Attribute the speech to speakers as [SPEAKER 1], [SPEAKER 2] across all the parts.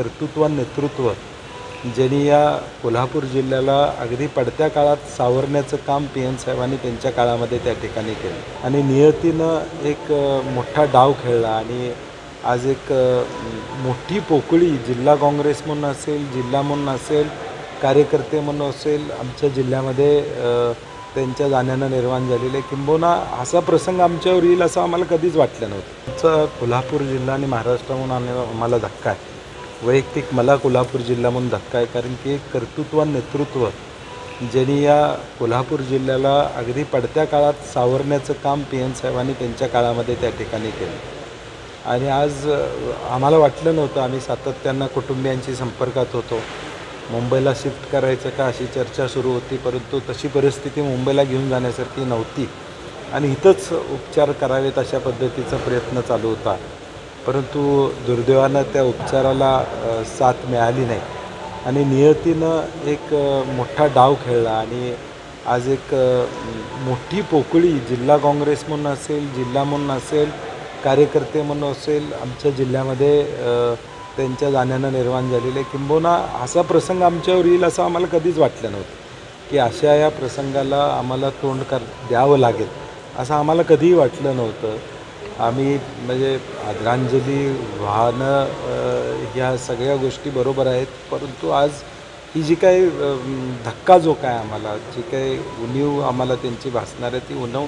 [SPEAKER 1] कर्तृत्वान नेतृत्व ज्यांनी या कोल्हापूर जिल्ह्याला अगदी पडत्या काळात सावरण्याचं काम पी.एन. साहेबांनी त्यांच्या काळामध्ये त्या ठिकाणी केलं आणि नियतीनं एक मोठा डाव खेळला आणि आज एक मोठी पोकळी जिल्हा काँग्रेस म्हणून असेल, जिल्हा म्हणून असेल, कार्यकर्ते म्हणून असेल, आमच्या जिल्ह्यामध्ये त्यांच्या जाण्यानं निर्माण झालेले आहे. किंबहुना असा प्रसंग आमच्यावर येईल असं आम्हाला कधीच वाटलं नव्हतं. आमचा कोल्हापूर जिल्हा आणि महाराष्ट्र म्हणून आम्हाला धक्का आहे. वैयक्तिक मला कोल्हापूर जिल्हा म्हणून धक्का आहे, कारण की एक कर्तृत्वान नेतृत्व ज्यांनी या कोल्हापूर जिल्ह्याला अगदी पडत्या काळात सावरण्याचं काम पी.एन. साहेबांनी त्यांच्या काळामध्ये त्या ठिकाणी केलं आणि आज आम्हाला वाटलं नव्हतं. आम्ही सातत्यानं कुटुंबियांशी संपर्कात होतो. मुंबईला शिफ्ट करायचं का अशी चर्चा सुरू होती, परंतु तशी परिस्थिती मुंबईला घेऊन जाण्यासारखी नव्हती आणि इथंच उपचार करावेत अशा पद्धतीचा प्रयत्न चालू होता. परंतु दुर्दैवानं त्या उपचाराला साथ मिळाली नाही आणि नियतीनं एक मोठा डाव खेळला आणि आज एक मोठी पोकळी जिल्हा काँग्रेस म्हणून असेल, जिल्हा म्हणून असेल, कार्यकर्ते म्हणून असेल, आमच्या जिल्ह्यामध्ये त्यांच्या जाण्यानं निर्माण झालेले आहे. किंबहुना असा प्रसंग आमच्यावर येईल असं आम्हाला कधीच वाटलं नव्हतं की अशा या प्रसंगाला आम्हाला तोंड द्यावं लागेल असं आम्हाला कधीही वाटलं नव्हतं. आम्ही म्हणजे आदरांजली वाहनं ह्या सगळ्या गोष्टी बरोबर आहेत, परंतु आज ही जी काही धक्का जो काय आम्हाला जी काही उणीव आम्हाला त्यांची भासणार आहे ती उणीव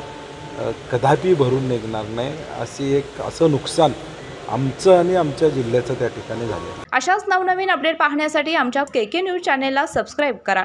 [SPEAKER 1] कदापि भरून निघणार नाही. असं नुकसान आमचं आणि आमच्या जिल्ह्याचं त्या ठिकाणी झालं.
[SPEAKER 2] अशाच नवनवीन अपडेट पाहण्यासाठी आमच्या KK न्यूज चॅनेलला सबस्क्राईब करा.